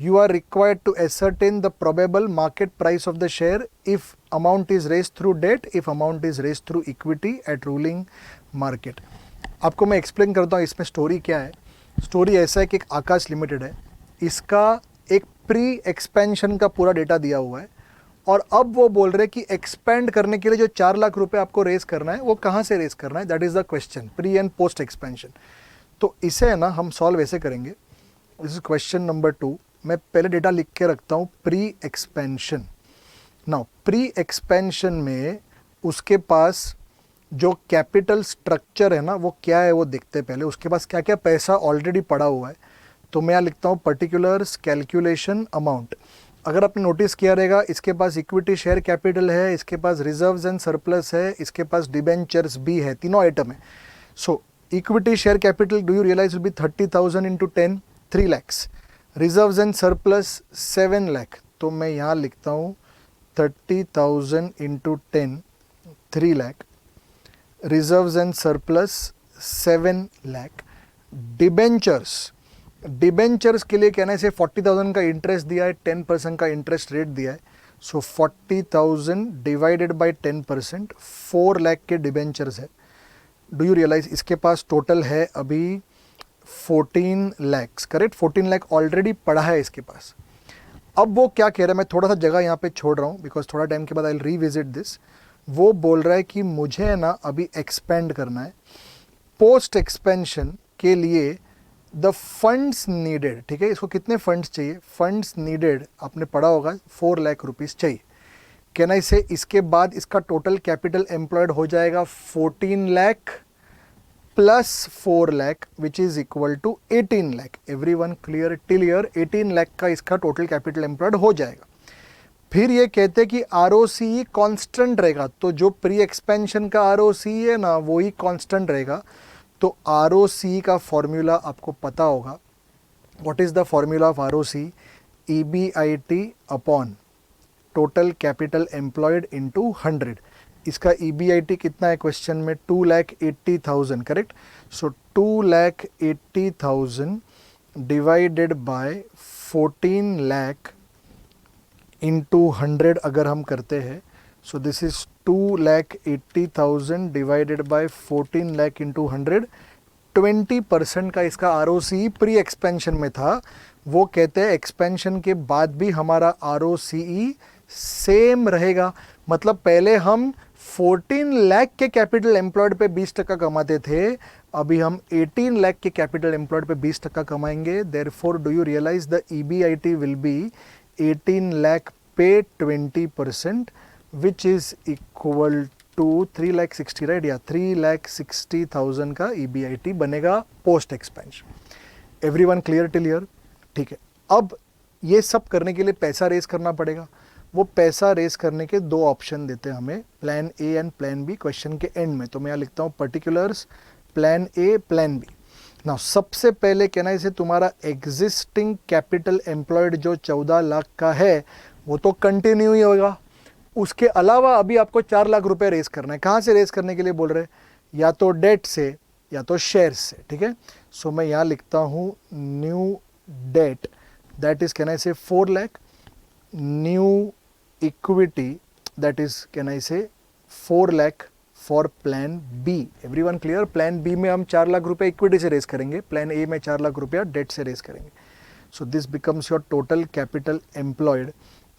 You are required to ascertain the probable market price of the share if amount is raised through debt, if amount is raised through equity at ruling market. आपको मैं explain करता हूँ इसमें story क्या है। Story ऐसा है कि एक आकाश लिमिटेड है, इसका एक प्री एक्सपेंशन का पूरा डेटा दिया हुआ है, और अब वो बोल रहे कि एक्सपेंड करने के लिए जो 4 लाख रुपए आपको रेस करना है वो कहाँ से रेस करना है, that is the question, pre and post expansion. तो इसे है ना हम सॉल्व ऐसे करेंगे। This is question number 2। मैं पहले डेटा लिख के रखता हूँ pre expansion. Now pre expansion में उसके पास जो कैपिटल स्ट्रक्चर है ना वो क्या है वो देखते हैं पहले, उसके पास क्या क्या पैसा ऑलरेडी पड़ा हुआ है। तो मैं यहाँ लिखता हूँ पर्टिकुलर्स कैलकुलेशन अमाउंट। अगर आपने नोटिस किया रहेगा, इसके पास इक्विटी शेयर कैपिटल है, इसके पास रिजर्व्स एंड सरप्लस है, इसके पास डिबेंचर्स भी है, तीनों आइटम है। So equity share capital do you realize will be 30,000 into 10, 3 lakhs। Reserves and surplus 7 lakh, तो मैं यहाँ लिखता हूँ 30,000 into 10, 3 lakh। Reserves and surplus 7 lakh। Debentures के लिए कहना है से 40,000 का इंटरेस्ट दिया है, 10% का इंटरेस्ट रेट दिया है। सो 40,000 डिवाइडेड बाय 10%, 4 लाख के डिबेंचर्स है। डू यू रियलाइज इसके पास टोटल है अभी 14 lakhs, करेक्ट। 14 लाख ऑलरेडी पड़ा है इसके पास। अब वो क्या कह रहा है, मैं थोड़ा सा जगह यहाँ पे छोड़ रहा हूँ बिकॉज थोड़ा टाइम के बाद आई विल रीविजिट दिस। वो बोल रहा है कि मुझे ना अभी एक्सपेंड करना है, पोस्ट एक्सपेंशन के लिए द फंड्स नीडेड, ठीक है। इसको कितने फंड्स चाहिए, फंड्स नीडेड आपने पढ़ा होगा 4 लाख रुपीज़ चाहिए। कहना इसे इसके बाद इसका टोटल कैपिटल एम्प्लॉयड हो जाएगा 14 lakh plus 4 lakh which is equal to 18 lakh. Everyone clear till year 18 lakh का इसका टोटल कैपिटल एम्प्लॉयड हो जाएगा। फिर ये कहते हैं कि ROCE कांस्टेंट रहेगा, तो जो प्री एक्सपेंशन का ROCE है ना वो ही कांस्टेंट रहेगा। तो ROCE का फॉर्मूला आपको पता होगा। What is the formula of ROCE? EBIT upon total capital employed into 100। इसका EBIT कितना है क्वेश्चन में, 2,80,000, correct. So 2,80,000 divided by 14 lakh into 100 अगर हम करते हैं, सो this is 2,80,000 divided by 14 lakh into 100। 20% का इसका ROCE प्री एक्सपेंशन में था। वो कहते हैं एक्सपेंशन के बाद भी हमारा ROCE सेम रहेगा। मतलब पहले हम 14 लाख के कैपिटल एम्प्लॉयड पे 20% कमाते थे, अभी हम 18 लाख के कैपिटल एम्प्लॉयड पे 20% कमाएंगे। Therefore do you realise the EBIT will be 18 lakh पे 20%, which is equal to 3,60,000, right? या 3,60,000 का EBIT बनेगा post expansion. Everyone clear till here? ठीक है। अब ये सब करने के लिए पैसा रेज करना पड़ेगा। वो पैसा रेज करने के दो ऑप्शन देते हैं हमें, plan A and plan B, question के एंड में। तो मैं यहाँ लिखता हूँ particulars plan A plan B. ना सबसे पहले कहना इसे तुम्हारा एग्जिस्टिंग कैपिटल एम्प्लॉयड जो 14 लाख का है वो तो कंटिन्यू ही होगा। उसके अलावा अभी आपको 4 लाख रुपए रेज करना है। कहाँ से रेज करने के लिए बोल रहे हैं? या तो डेट से या तो शेयर से, ठीक है। सो मैं यहाँ लिखता हूँ new debt, that is can I say 4 lakh, new equity that is can I say 4 lakh for plan B. Everyone clear? Plan B में हम 4 लाख रुपए इक्विटी से रेज करेंगे, प्लान ए में 4 लाख रुपया डेट से रेज करेंगे। So this becomes your total capital employed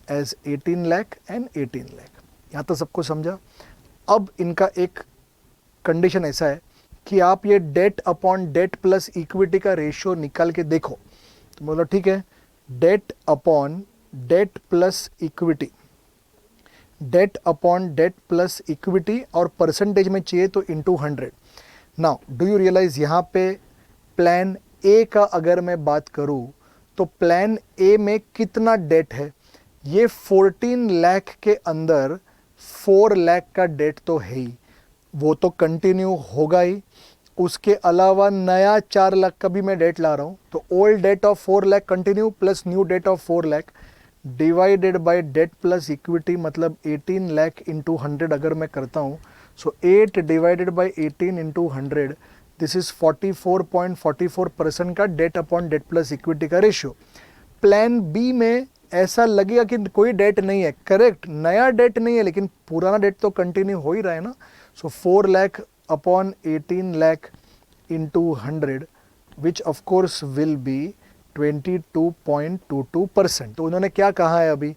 as 18 lakh and 18 lakh. यहाँ तो सबको समझा? अब इनका एक कंडीशन ऐसा है कि आप ये debt upon debt plus equity का रेशियो निकाल के देखो। तो बोलो ठीक है, debt upon debt plus equity, debt upon debt plus equity, और परसेंटेज में चाहिए तो into 100। Now do you realise यहाँ पे प्लान ए का अगर मैं बात करूँ तो प्लान ए में कितना डेट है? ये 14 लाख के अंदर 4 लाख का डेट तो है ही, वो तो कंटिन्यू होगा ही। उसके अलावा नया 4 लाख का भी मैं डेट ला रहा हूँ, तो old debt of 4 lakh continue plus new debt of 4 lakh divided by debt plus equity, मतलब 18 लाख इंटू 100 अगर मैं करता हूँ, so 8 divided by 18 into 100, this is 44.44% का debt upon debt plus equity का रेशियो। प्लान बी में ऐसा लगेगा कि कोई डेट नहीं है, करेक्ट, नया डेट नहीं है, लेकिन पुराना डेट तो कंटिन्यू हो ही रहा है ना। सो 4 lakh upon 18 lakh into 100, which of course will be 22.22%। तो उन्होंने क्या कहा है अभी?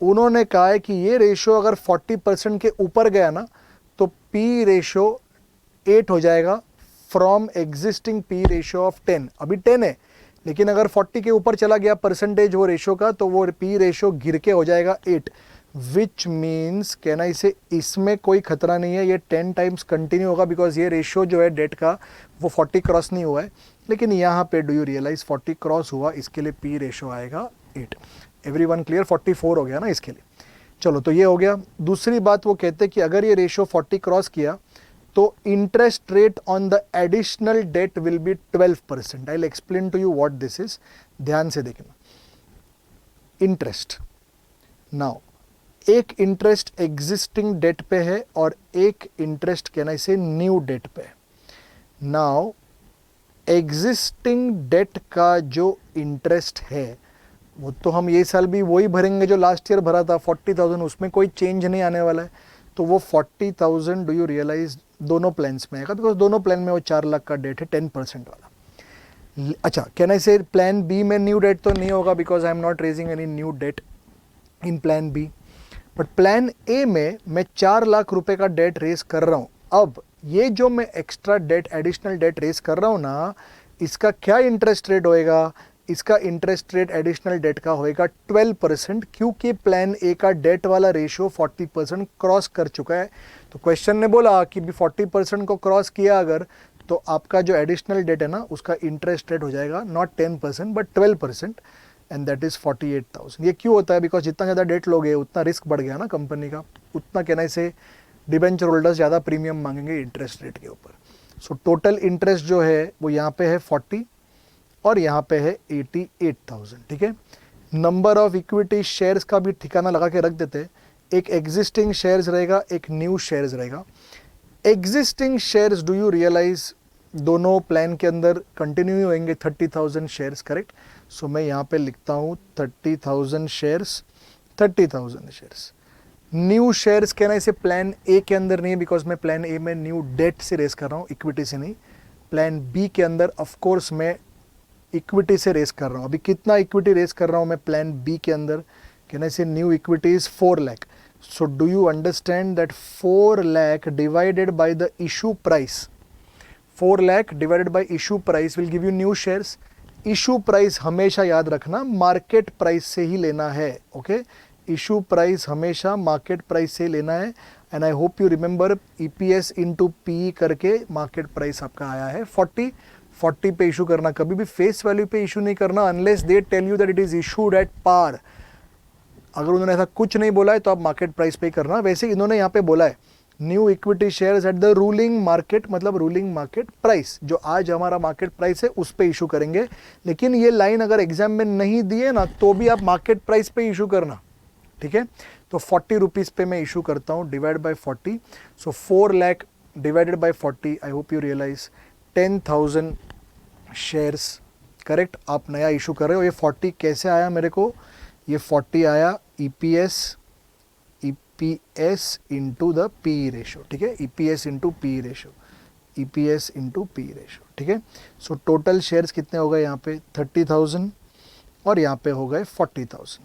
उन्होंने कहा है कि ये रेशियो अगर 40% के ऊपर गया ना तो पी रेशियो 8 हो जाएगा from existing P ratio of 10। अभी 10 है, लेकिन अगर 40 के ऊपर चला गया परसेंटेज वो रेशियो का, तो वो पी रेशियो गिर के हो जाएगा 8, विच मीन्स कहना इसे इसमें कोई खतरा नहीं है, ये 10 टाइम्स कंटिन्यू होगा, बिकॉज ये रेशियो जो है डेट का वो 40 क्रॉस नहीं हुआ है। लेकिन यहाँ पे डू यू रियलाइज 40 क्रॉस हुआ, इसके लिए पी रेशियो आएगा 8। Everyone clear? 44 हो गया ना इसके लिए। चलो, तो ये हो गया। दूसरी बात वो कहते हैं कि अगर ये रेशियो 40 क्रॉस किया तो interest rate on the additional debt will be 12%। I will explain to you what this is. ध्यान से देखना, इंटरेस्ट। नाउ एक इंटरेस्ट एग्जिस्टिंग डेट पे है और एक इंटरेस्ट कहना इसे न्यू डेट पे है। नाउ एग्जिस्टिंग डेट का जो इंटरेस्ट है वो तो हम ये साल भी वही भरेंगे जो लास्ट ईयर भरा था, 40,000, उसमें कोई चेंज नहीं आने वाला है। तो वो 40,000 डू यू रियलाइज दोनों प्लान्स में आएगा, बिकॉज दोनों प्लान में वो 4 लाख का डेट है, 10% वाला। अच्छा, can I say plan B में न्यू डेट तो नहीं होगा, because I am not raising any new debt in plan B. But plan A में मैं 4 लाख रुपए का डेट रेज कर रहा हूँ। अब ये जो मैं extra debt, additional debt raise कर रहा हूँ ना, इसका क्या इंटरेस्ट रेट होएगा? इसका इंटरेस्ट रेट एडिशनल डेट का होएगा 12%, क्योंकि प्लान ए का डेट वाला रेशियो 40% क्रॉस कर चुका है। तो क्वेश्चन ने बोला कि भी 40% को क्रॉस किया अगर, तो आपका जो एडिशनल डेट है ना उसका इंटरेस्ट रेट हो जाएगा not 10% but 12%, and that is 48,000। ये क्यों होता है? बिकॉज जितना ज़्यादा डेट लोगे उतना रिस्क बढ़ गया ना कंपनी का, उतना कहना से डिबेंचर होल्डर्स ज़्यादा प्रीमियम मांगेंगे इंटरेस्ट रेट के ऊपर। सो टोटल इंटरेस्ट जो है वो यहाँ पे है 40 और यहाँ पे है 88,000, ठीक है। नंबर ऑफ इक्विटी शेयर्स का भी ठिकाना लगा के रख देते हैं। एक एग्जिस्टिंग शेयर्स रहेगा, एक न्यू शेयर्स रहेगा। Existing shares do you realise दोनों प्लान के अंदर कंटिन्यू होंगे 30,000 शेयर्स, करेक्ट। सो मैं यहाँ पे लिखता हूँ 30,000 शेयर्स। 30,000 शेयर्स। न्यू शेयर्स कहना इसे प्लान ए के अंदर नहीं है, बिकॉज मैं प्लान ए में न्यू डेट से रेस कर रहा हूँ, इक्विटी से नहीं। प्लान बी के अंदर ऑफ कोर्स मैं इक्विटी से रेस कर रहा हूँ। अभी कितना इक्विटी रेस कर रहा हूँ मैं प्लान बी के अंदर, कहना इसे new equity is 4 lakh. So do you understand that 4 lakh divided by the issue price, 4 lakh divided bye issue price will give you new shares. Issue price हमेशा याद रखना मार्केट प्राइस से ही लेना है, ओके। इशू प्राइस हमेशा मार्केट प्राइस से लेना है। And I hope you remember EPS into P करके मार्केट प्राइस आपका आया है 40 पे इशू करना, कभी भी फेस वैल्यू पे इशू नहीं करना unless they tell you that it is issued at par. अगर उन्होंने ऐसा कुछ नहीं बोला है तो आप मार्केट प्राइस पे ही करना। वैसे इन्होंने यहाँ पे बोला है new equity shares at the ruling market, मतलब रूलिंग मार्केट प्राइस, जो आज हमारा मार्केट प्राइस है उस पे इशू करेंगे। लेकिन ये लाइन अगर एग्जाम में नहीं दी है ना तो भी आप मार्केट प्राइस पे इशू करना, ठीक है। तो 40 रुपीज़ पे मैं इशू करता हूँ, divide by 40। So 4 lakh divided by 40, I hope you realise 10,000 shares, correct. आप नया इशू कर रहे हो। ये 40 कैसे आया मेरे को, ये 40 आया EPS into the P ratio, ठीक है। EPS into P ratio, EPS into P ratio, ठीक है। सो टोटल शेयर्स कितने हो गए यहाँ पे 30,000 और यहाँ पे हो गए 40,000।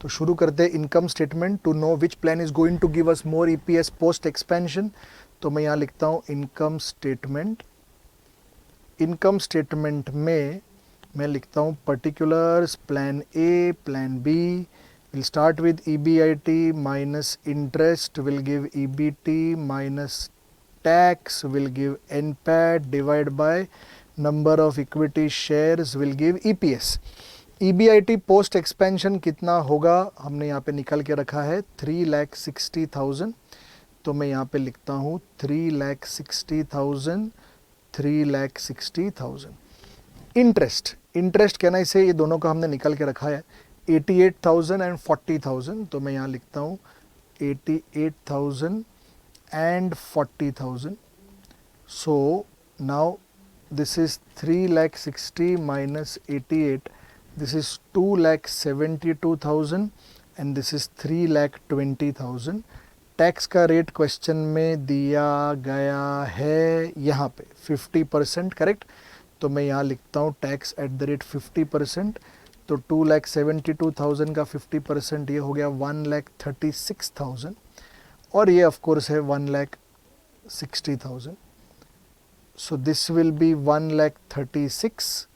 तो शुरू करते हैं income statement to know which plan is going to give us more EPS post expansion. तो मैं यहाँ लिखता हूँ इनकम स्टेटमेंट। इनकम स्टेटमेंट में मैं लिखता हूँ particulars, plan A, plan B will start with EBIT minus interest will give EBT minus tax will give NPAT divided by number of equity shares will give EPS। EBIT post expansion कितना होगा हमने यहाँ पे निकल के रखा है 3,60,000। तो मैं यहाँ पे लिखता हूँ 3,60,000, 3,60,000। इंटरेस्ट कहना इसे, ये दोनों का हमने निकल के रखा है 88,000 एंड 40,000। तो मैं यहाँ लिखता हूँ 88,000 and 40,000। So now this is 3,60,000 minus 88, this is 2,72,000 and this is 3,20,000। Tax का रेट क्वेश्चन में दिया गया है यहाँ पे 50%, करेक्ट। तो मैं यहाँ लिखता हूँ टैक्स एट द रेट 50%। तो 2,72,000 का 50% ये हो गया 1,36,000 और ये ऑफ कोर्स है 1,60,000। So this will be 1,36,000,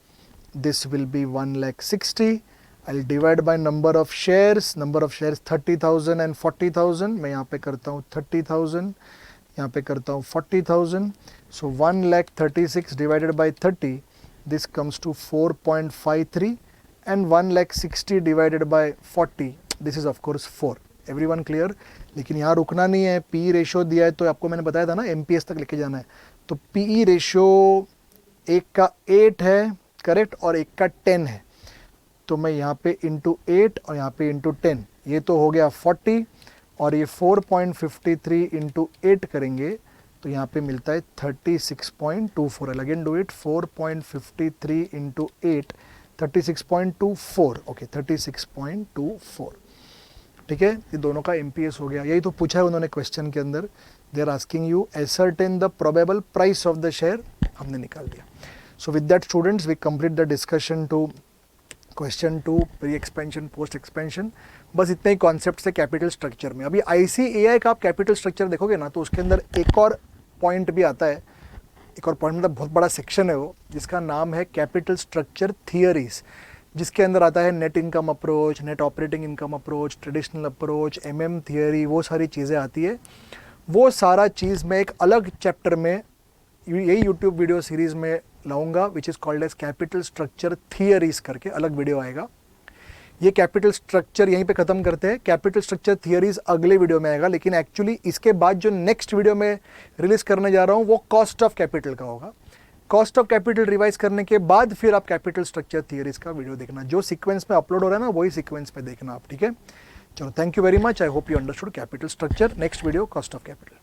this will be 1,60,000। I will divide by number of shares 30,000 and 40,000। मैं यहाँ पे करता हूँ 30,000, यहाँ पे करता हूँ 40,000। So 1,36,000 divided by 30, this comes to 4.53 and 1,60,000 divided by 40, this is of course 4। everyone clear? लेकिन यहाँ रुकना नहीं है, पी रेशो दिया है तो आपको मैंने बताया था ना एमपीएस तक लेके जाना है। तो पी रेशो एक का 8 है, करेक्ट, और एक का 10 है। तो मैं यहाँ पे इंटू 8 और यहाँ पे इंटू 10, ये तो हो गया 40 और ये 4.53 इंटू 8 करेंगे तो यहाँ पे मिलता है 36.24। Again do it, 4.53 into 8, 36.24, okay 36.24, ठीक है। ये दोनों का एमपीएस हो गया। यही तो पूछा है उन्होंने क्वेश्चन के अंदर, they are asking you ascertain the probable price of the share, हमने निकाल दिया। So with that students we complete the discussion to question 2 pre expansion post expansion. बस इतने ही कॉन्सेप्ट से कैपिटल स्ट्रक्चर में। अभी ICAI का आप कैपिटल स्ट्रक्चर देखोगे ना तो उसके अंदर एक और पॉइंट भी आता है, एक और पॉइंट मतलब बहुत बड़ा सेक्शन है वो, जिसका नाम है कैपिटल स्ट्रक्चर थियरीज, जिसके अंदर आता है net income approach, net operating income approach, traditional approach, MM theory, वो सारी चीज़ें आती है। वो सारा चीज़ मैं एक अलग चैप्टर में यही यूट्यूब वीडियो सीरीज़ में लाऊंगा, which is called as capital structure theories करके अलग वीडियो आएगा। ये कैपिटल स्ट्रक्चर यहीं पे ख़त्म करते हैं, कैपिटल स्ट्रक्चर थियरीज अगले वीडियो में आएगा। लेकिन एक्चुअली इसके बाद जो नेक्स्ट वीडियो में रिलीज़ करने जा रहा हूँ वो कॉस्ट ऑफ कैपिटल का होगा। कॉस्ट ऑफ कैपिटल रिवाइज करने के बाद फिर आप कैपिटल स्ट्रक्चर थियरीज का वीडियो देखना, जो सीक्वेंस में अपलोड हो रहा है ना वही सीक्वेंस में देखना आप, ठीक है। चलो, thank you very much. I hope you understood capital structure. Next video cost of capital.